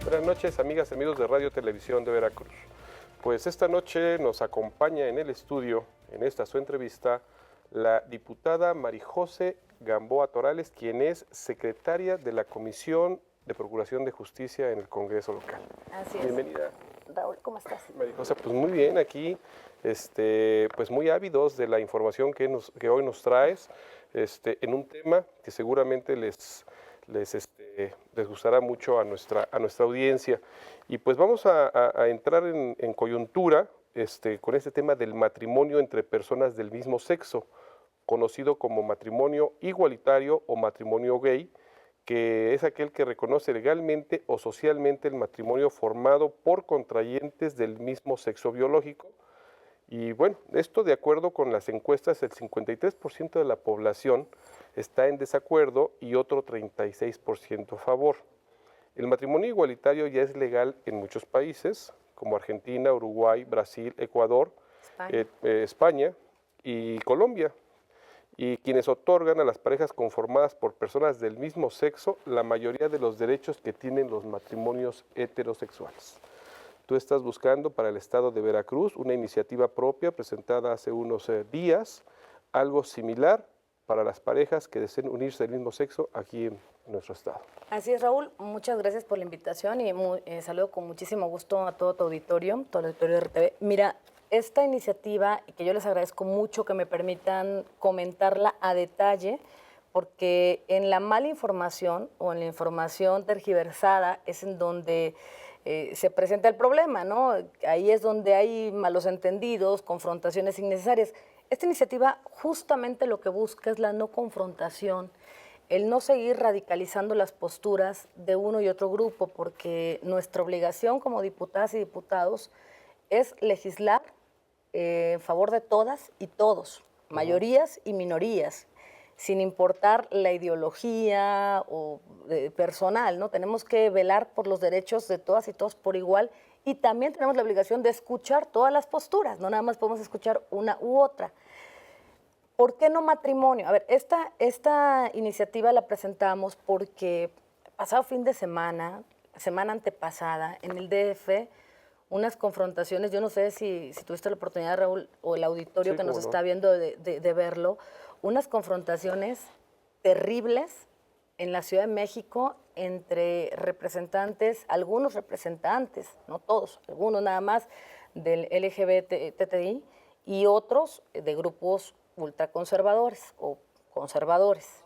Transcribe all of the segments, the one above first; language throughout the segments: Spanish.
Buenas noches, amigas y amigos de Radio Televisión de Veracruz. Pues esta noche nos acompaña en el estudio, en esta su entrevista, la diputada Marijose Gamboa Torales, quien es secretaria de la Comisión de Procuración de Justicia en el Congreso local. Así es. Bienvenida. Raúl, ¿cómo estás? Marijose, pues muy bien, aquí pues muy ávidos de la información que hoy nos traes en un tema que seguramente les gustará mucho a nuestra audiencia. Y pues vamos a entrar en coyuntura con este tema del matrimonio entre personas del mismo sexo, conocido como matrimonio igualitario o matrimonio gay, que es aquel que reconoce legalmente o socialmente el matrimonio formado por contrayentes del mismo sexo biológico. Y bueno, esto de acuerdo con las encuestas, el 53% de la población está en desacuerdo y otro 36% a favor. El matrimonio igualitario ya es legal en muchos países, como Argentina, Uruguay, Brasil, Ecuador, España y Colombia. Y quienes otorgan a las parejas conformadas por personas del mismo sexo la mayoría de los derechos que tienen los matrimonios heterosexuales. Tú estás buscando para el estado de Veracruz una iniciativa propia presentada hace unos días, algo similar para las parejas que deseen unirse del mismo sexo aquí en nuestro estado. Así es, Raúl, muchas gracias por la invitación y saludo con muchísimo gusto a todo tu auditorio, todo el auditorio de RTV. Mira, esta iniciativa, y que yo les agradezco mucho que me permitan comentarla a detalle, porque en la mala información o en la información tergiversada es en donde se presenta el problema, ¿no? Ahí es donde hay malos entendidos, confrontaciones innecesarias. Esta iniciativa justamente lo que busca es la no confrontación, el no seguir radicalizando las posturas de uno y otro grupo, porque nuestra obligación como diputadas y diputados es legislar en favor de todas y todos, mayorías y minorías, sin importar la ideología o personal, ¿no? Tenemos que velar por los derechos de todas y todos por igual y también tenemos la obligación de escuchar todas las posturas, no nada más podemos escuchar una u otra. ¿Por qué no matrimonio? A ver, esta iniciativa la presentamos porque pasado fin de semana antepasada, en el DF, unas confrontaciones, yo no sé si tuviste la oportunidad, Raúl, o el auditorio sí, que nos no. está viendo de verlo, unas confrontaciones terribles en la Ciudad de México entre algunos representantes, no todos, algunos nada más, del LGBTI y otros de grupos ultraconservadores o conservadores.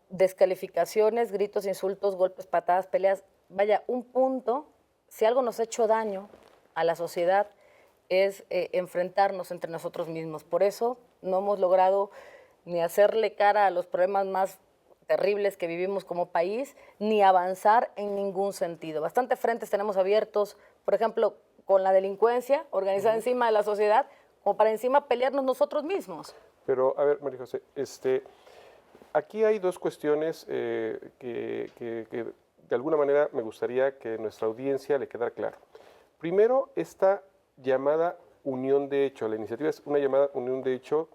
Descalificaciones, gritos, insultos, golpes, patadas, peleas. Vaya, un punto, si algo nos ha hecho daño a la sociedad es enfrentarnos entre nosotros mismos. Por eso no hemos logrado ni hacerle cara a los problemas más terribles que vivimos como país, ni avanzar en ningún sentido. Bastante frentes tenemos abiertos, por ejemplo, con la delincuencia organizada encima de la sociedad, como para encima pelearnos nosotros mismos. Pero, a ver, Marijose, aquí hay dos cuestiones que de alguna manera me gustaría que nuestra audiencia le quedara claro. Primero, esta llamada unión de hecho. La iniciativa es una llamada unión de hecho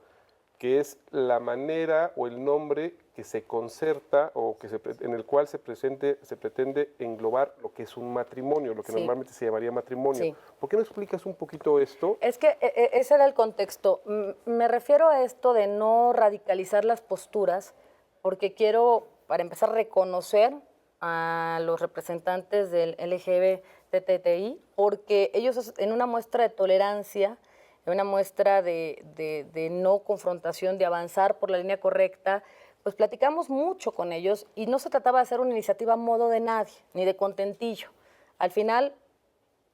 que es la manera o el nombre que se concerta o en el cual se pretende englobar lo que es un matrimonio, lo que normalmente se llamaría matrimonio. Sí. ¿Por qué no explicas un poquito esto? Es que ese era el contexto. Me refiero a esto de no radicalizar las posturas, porque quiero, para empezar, reconocer a los representantes del LGBTI, porque ellos en una muestra de tolerancia, en una muestra de no confrontación, de avanzar por la línea correcta, pues platicamos mucho con ellos y no se trataba de hacer una iniciativa a modo de nadie, ni de contentillo. Al final,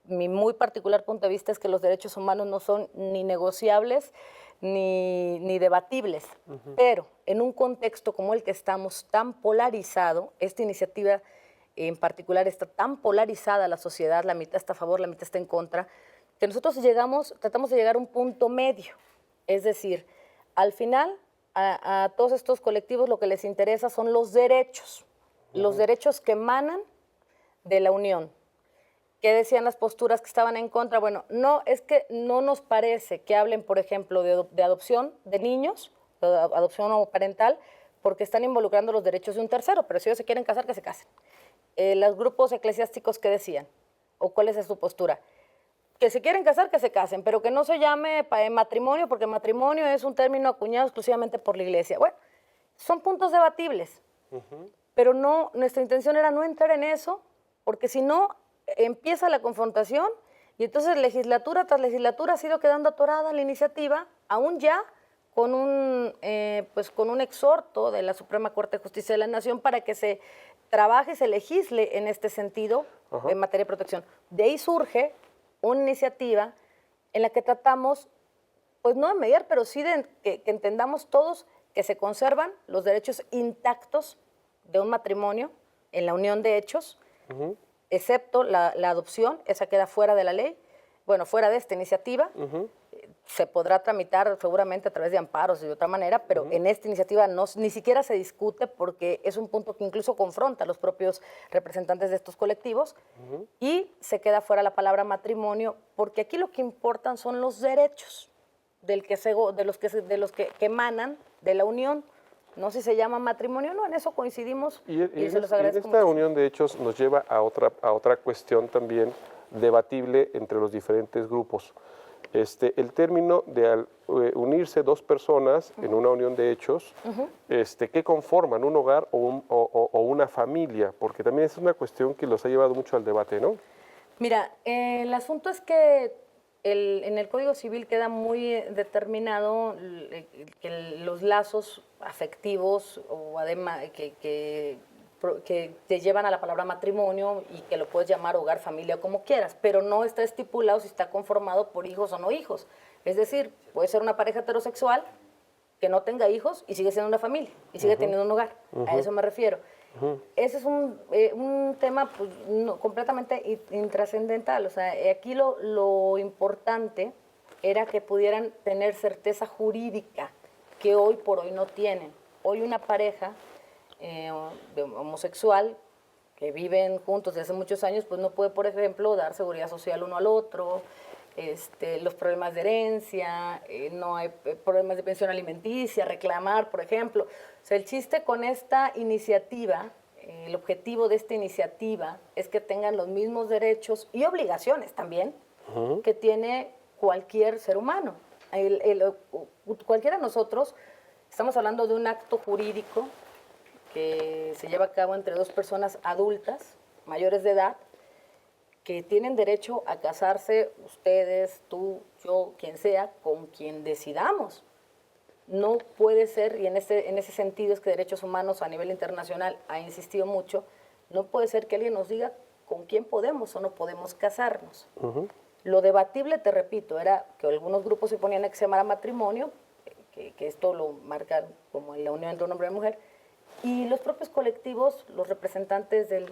mi muy particular punto de vista es que los derechos humanos no son ni negociables ni debatibles, pero en un contexto como el que estamos tan polarizado, esta iniciativa en particular está tan polarizada la sociedad, la mitad está a favor, la mitad está en contra, que nosotros tratamos de llegar a un punto medio, es decir, al final a todos estos colectivos lo que les interesa son los derechos que emanan de la unión. ¿Qué decían las posturas que estaban en contra? Bueno, no, es que no nos parece que hablen, por ejemplo, de adopción de niños, de adopción homoparental, porque están involucrando los derechos de un tercero, pero si ellos se quieren casar, que se casen. los grupos eclesiásticos, ¿qué decían? ¿O cuál es su postura? Que se quieren casar, que se casen, pero que no se llame matrimonio, porque matrimonio es un término acuñado exclusivamente por la iglesia. Bueno, son puntos debatibles, pero no, nuestra intención era no entrar en eso, porque si no, empieza la confrontación y entonces legislatura tras legislatura ha sido quedando atorada la iniciativa, aún ya con con un exhorto de la Suprema Corte de Justicia de la Nación para que se trabaje y se legisle en este sentido en materia de protección. De ahí surge una iniciativa en la que tratamos, pues no de mediar, pero sí de que entendamos todos que se conservan los derechos intactos de un matrimonio en la unión de hechos, excepto la adopción, esa queda fuera de la ley, bueno, fuera de esta iniciativa. Se podrá tramitar seguramente a través de amparos y de otra manera, pero en esta iniciativa ni siquiera se discute porque es un punto que incluso confronta a los propios representantes de estos colectivos y se queda fuera la palabra matrimonio porque aquí lo que importan son los derechos de los que emanan de la unión. No sé si se llama matrimonio o no, en eso coincidimos y se los agradezco esta muchísimo. unión de hechos nos lleva a otra cuestión también debatible entre los diferentes grupos. El término de al unirse dos personas en una unión de hechos, que conforman un hogar o una familia, porque también es una cuestión que los ha llevado mucho al debate, ¿no? Mira, el asunto es que en el Código Civil queda muy determinado que los lazos afectivos o además que te llevan a la palabra matrimonio y que lo puedes llamar hogar, familia, como quieras, pero no está estipulado si está conformado por hijos o no hijos. Es decir, puede ser una pareja heterosexual que no tenga hijos y sigue siendo una familia y sigue teniendo un hogar. A eso me refiero. Ese es un tema pues, completamente intrascendental. O sea, aquí lo importante era que pudieran tener certeza jurídica que hoy por hoy no tienen. Hoy una pareja homosexual que viven juntos desde hace muchos años, pues no puede, por ejemplo, dar seguridad social uno al otro, los problemas de herencia, no hay problemas de pensión alimenticia, reclamar, por ejemplo. O sea, el chiste con esta iniciativa, el objetivo de esta iniciativa es que tengan los mismos derechos y obligaciones también que tiene cualquier ser humano. Cualquiera de nosotros, estamos hablando de un acto jurídico que se lleva a cabo entre dos personas adultas, mayores de edad, que tienen derecho a casarse, ustedes, tú, yo, quien sea, con quien decidamos. No puede ser, y en ese sentido es que Derechos Humanos a nivel internacional ha insistido mucho, no puede ser que alguien nos diga con quién podemos o no podemos casarnos. Lo debatible, te repito, era que algunos grupos se ponían a que se llamara matrimonio, que esto lo marca como la unión entre un hombre y una mujer, y los propios colectivos, los representantes del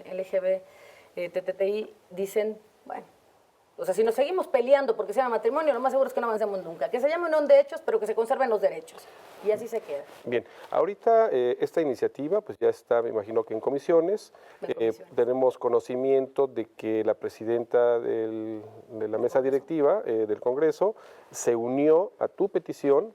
LGBTTI dicen, bueno, o sea, si nos seguimos peleando porque se llama matrimonio, lo más seguro es que no avancemos nunca. Que se llame unión de hechos, pero que se conserven los derechos. Y así se queda. Bien, ahorita esta iniciativa pues ya está, me imagino que en comisiones. Tenemos conocimiento de que la presidenta de la mesa directiva del Congreso se unió a tu petición,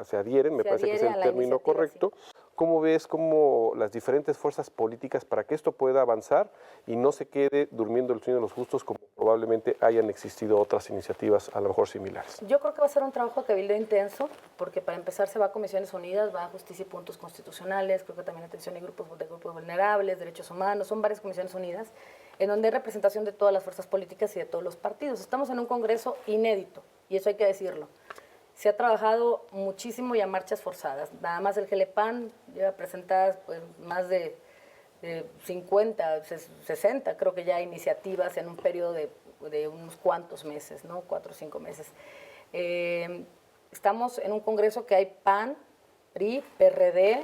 se adhieren, me parece que es el término correcto. Sí. ¿Cómo ves cómo las diferentes fuerzas políticas para que esto pueda avanzar y no se quede durmiendo el sueño de los justos como probablemente hayan existido otras iniciativas a lo mejor similares? Yo creo que va a ser un trabajo de cabildo intenso, porque para empezar se va a Comisiones Unidas, va a Justicia y Puntos Constitucionales, creo que también atención y grupos vulnerables, derechos humanos, son varias Comisiones Unidas, en donde hay representación de todas las fuerzas políticas y de todos los partidos. Estamos en un Congreso inédito, y eso hay que decirlo. Se ha trabajado muchísimo y a marchas forzadas. Nada más el GELEPAN lleva presentadas pues, más de 50, 60, creo que ya iniciativas en un periodo de unos cuantos meses, ¿no? 4 o 5 meses. Estamos en un congreso que hay PAN, PRI, PRD,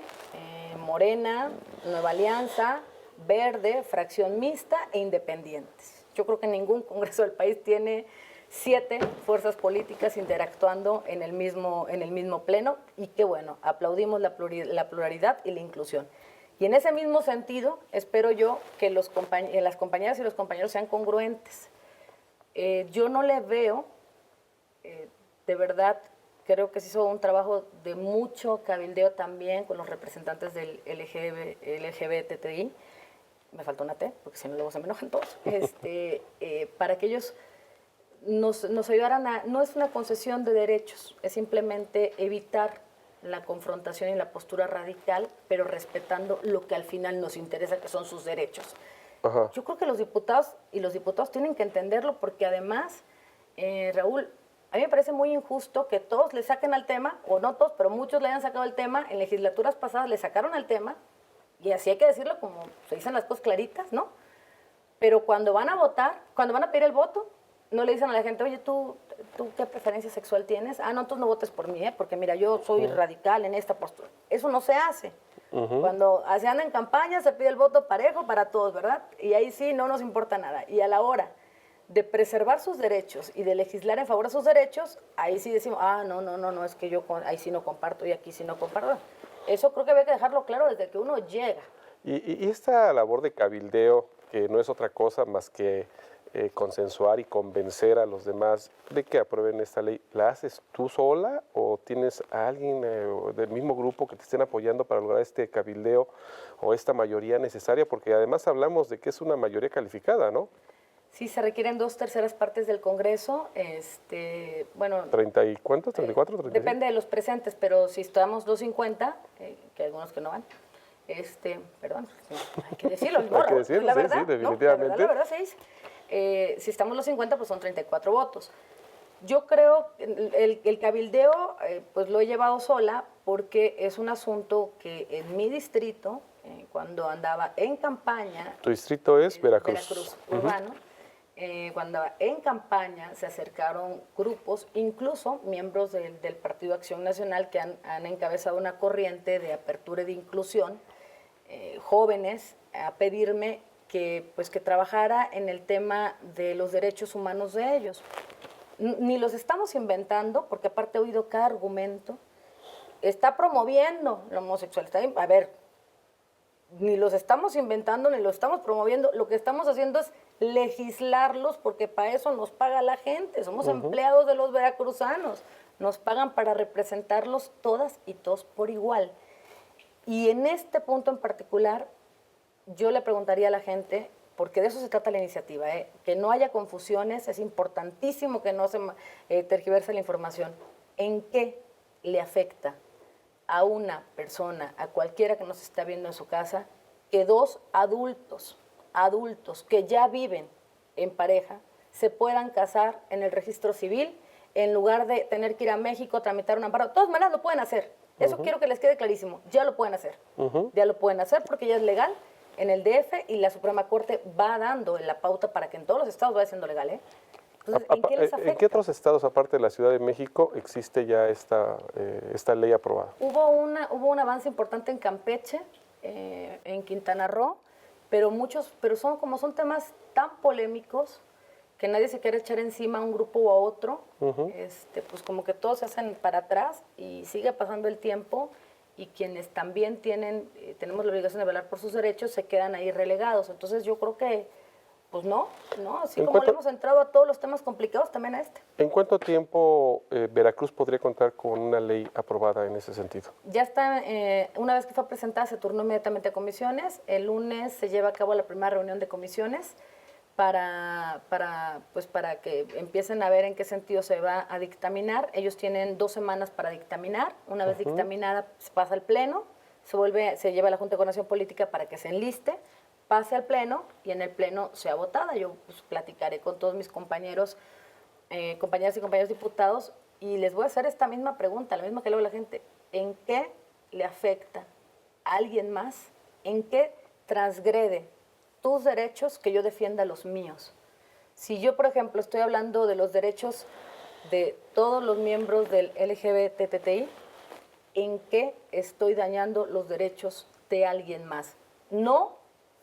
Morena, Nueva Alianza, Verde, Fracción Mixta e Independientes. Yo creo que ningún congreso del país tiene 7 fuerzas políticas interactuando en el mismo pleno y que bueno, aplaudimos la pluralidad y la inclusión. Y en ese mismo sentido, espero yo que las compañeras y los compañeros sean congruentes. Yo no le veo, de verdad, creo que se hizo un trabajo de mucho cabildeo también con los representantes del LGBTI, me falta una T, porque si no luego se me enojan todos, para que ellos nos ayudaran a, no es una concesión de derechos, es simplemente evitar la confrontación y la postura radical, pero respetando lo que al final nos interesa, que son sus derechos. Ajá. Yo creo que los diputados tienen que entenderlo, porque además, Raúl, a mí me parece muy injusto que todos le saquen al tema, o no todos, pero muchos le hayan sacado el tema. En legislaturas pasadas le sacaron al tema, y así hay que decirlo, como se dicen las cosas claritas, ¿no? Pero cuando van a votar, cuando van a pedir el voto, no le dicen a la gente, oye, ¿tú qué preferencia sexual tienes? Ah, no, entonces no votes por mí, porque mira, yo soy radical en esta postura. Eso no se hace. Cuando se anda en campaña, se pide el voto parejo para todos, ¿verdad? Y ahí sí no nos importa nada. Y a la hora de preservar sus derechos y de legislar en favor de sus derechos, ahí sí decimos, no, es que yo ahí sí no comparto y aquí sí no comparto. Eso creo que había que dejarlo claro desde que uno llega. Y esta labor de cabildeo, que no es otra cosa más que consensuar y convencer a los demás de que aprueben esta ley, ¿la haces tú sola o tienes a alguien del mismo grupo que te estén apoyando para lograr este cabildeo o esta mayoría necesaria? Porque además hablamos de que es una mayoría calificada, ¿no? Sí, se requieren 2/3 partes del Congreso. Bueno, ¿30 y cuántos? ¿34? 35? Depende de los presentes, pero si estamos 250, que hay algunos que no van, perdón, hay que decirlo, Hay que decirlo, la sí, verdad, sí, definitivamente. ¿no? La verdad se dice. Si estamos los 50, pues son 34 votos. Yo creo que el cabildeo, pues lo he llevado sola, porque es un asunto que en mi distrito, cuando andaba en campaña... Tu distrito es Veracruz. Veracruz, urbano. Cuando andaba en campaña se acercaron grupos, incluso miembros del Partido Acción Nacional, que han encabezado una corriente de apertura y de inclusión, jóvenes, a pedirme que trabajara en el tema de los derechos humanos de ellos. Ni los estamos inventando, porque aparte he oído cada argumento. Está promoviendo la homosexualidad. A ver, ni los estamos inventando, ni los estamos promoviendo. Lo que estamos haciendo es legislarlos, porque para eso nos paga la gente. Somos empleados de los veracruzanos. Nos pagan para representarlos todas y todos por igual. Y en este punto en particular, yo le preguntaría a la gente, porque de eso se trata la iniciativa, que no haya confusiones, es importantísimo que no se tergiverse la información. ¿En qué le afecta a una persona, a cualquiera que nos está viendo en su casa, que dos adultos que ya viven en pareja se puedan casar en el registro civil en lugar de tener que ir a México a tramitar un amparo? De todas maneras lo pueden hacer. Eso quiero que les quede clarísimo. Ya lo pueden hacer. Ya lo pueden hacer porque ya es legal en el DF, y la Suprema Corte va dando la pauta para que en todos los estados vaya siendo legal. Entonces, ¿en qué les afecta? ¿En qué otros estados, aparte de la Ciudad de México, existe ya esta ley aprobada? Hubo un avance importante en Campeche, en Quintana Roo, pero son temas tan polémicos que nadie se quiere echar encima a un grupo o a otro. Pues como que todos se hacen para atrás y sigue pasando el tiempo, y quienes también tenemos la obligación de velar por sus derechos se quedan ahí relegados. Entonces yo creo que, pues no, así como le hemos entrado a todos los temas complicados, también a este. ¿En cuánto tiempo Veracruz podría contar con una ley aprobada en ese sentido? Ya está, una vez que fue presentada, se turnó inmediatamente a comisiones. El lunes se lleva a cabo la primera reunión de comisiones para que empiecen a ver en qué sentido se va a dictaminar. Ellos tienen 2 semanas para dictaminar. Una vez dictaminada, se pasa al Pleno, se lleva a la Junta de Coordinación Política para que se enliste, pase al Pleno, y en el Pleno sea votada. Yo platicaré con todos mis compañeras y compañeros diputados, y les voy a hacer esta misma pregunta, la misma que le hago a la gente. ¿En qué le afecta a alguien más? ¿En qué transgrede tus derechos que yo defienda los míos? Si yo, por ejemplo, estoy hablando de los derechos de todos los miembros del LGBTTI, ¿en qué estoy dañando los derechos de alguien más? No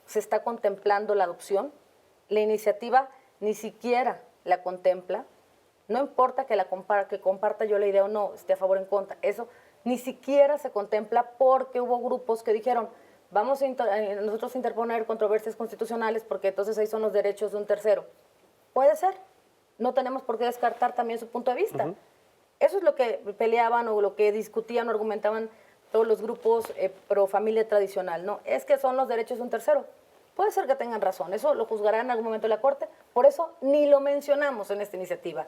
se está contemplando la adopción. La iniciativa ni siquiera la contempla. No importa que comparta yo la idea o no, esté a favor o en contra. Eso ni siquiera se contempla, porque hubo grupos que dijeron: vamos a nosotros interponer controversias constitucionales porque entonces ahí son los derechos de un tercero. Puede ser. No tenemos por qué descartar también su punto de vista. Eso es lo que peleaban, o lo que discutían o argumentaban todos los grupos pro familia tradicional. No, es que son los derechos de un tercero. Puede ser que tengan razón, eso lo juzgará en algún momento la Corte, por eso ni lo mencionamos en esta iniciativa.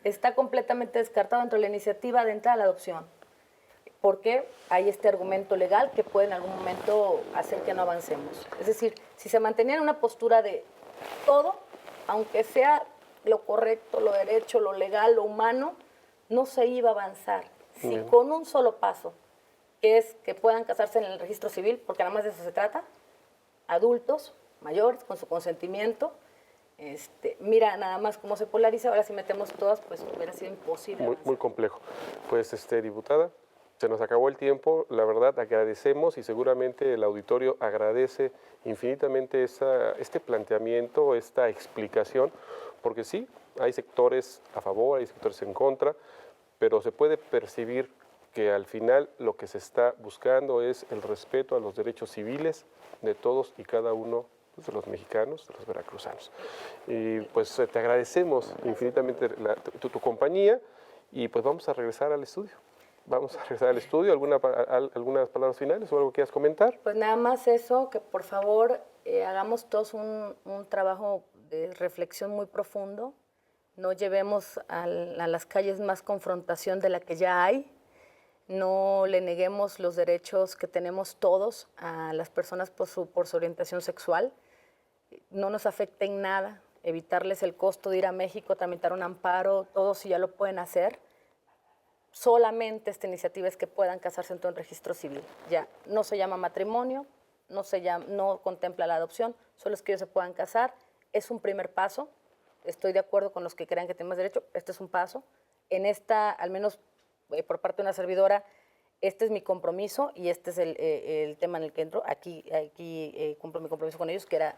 Está completamente descartado dentro de la iniciativa de entrada a la adopción, porque hay este argumento legal que puede en algún momento hacer que no avancemos. Es decir, si se mantenía en una postura de todo, aunque sea lo correcto, lo derecho, lo legal, lo humano, no se iba a avanzar. Si con un solo paso, que es que puedan casarse en el registro civil, porque nada más de eso se trata, adultos, mayores, con su consentimiento, mira nada más cómo se polariza, ahora si metemos todas, pues hubiera sido imposible. Muy complejo. Pues, diputada, se nos acabó el tiempo, la verdad agradecemos y seguramente el auditorio agradece infinitamente este planteamiento, esta explicación, porque sí, hay sectores a favor, hay sectores en contra, pero se puede percibir que al final lo que se está buscando es el respeto a los derechos civiles de todos y cada uno de los mexicanos, de los veracruzanos. Y pues te agradecemos infinitamente tu compañía y pues vamos a regresar al estudio. Vamos a regresar al estudio. ¿Algunas palabras finales o algo que quieras comentar? Pues nada más eso, que por favor hagamos todos un trabajo de reflexión muy profundo. No llevemos a las calles más confrontación de la que ya hay. No le neguemos los derechos que tenemos todos a las personas por su orientación sexual. No nos afecte en nada. Evitarles el costo de ir a México, tramitar un amparo, todo si ya lo pueden hacer. Solamente esta iniciativa es que puedan casarse en todo el registro civil. Ya, no se llama matrimonio, no contempla la adopción, solo es que ellos se puedan casar. Es un primer paso. Estoy de acuerdo con los que crean que tienen más derecho. Este es un paso. En esta, al menos por parte de una servidora, este es mi compromiso y este es el tema en el que entro. Aquí cumplo mi compromiso con ellos, que era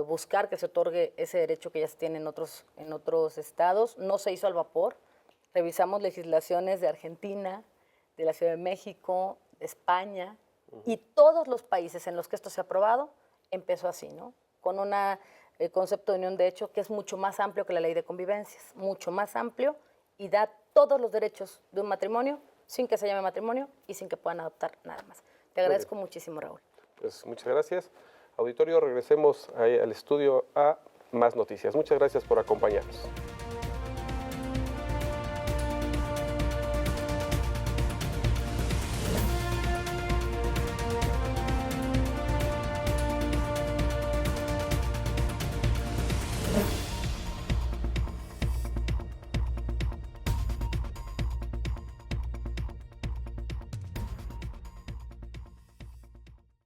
buscar que se otorgue ese derecho que ya se tiene en otros estados. No se hizo al vapor. Revisamos legislaciones de Argentina, de la Ciudad de México, de España, y todos los países en los que esto se ha aprobado empezó así, ¿no? Con un concepto de unión de hecho que es mucho más amplio que la ley de convivencias, mucho más amplio, y da todos los derechos de un matrimonio sin que se llame matrimonio y sin que puedan adoptar nada más. Te agradezco muchísimo, Raúl. Pues muchas gracias. Auditorio, regresemos al estudio a más noticias. Muchas gracias por acompañarnos.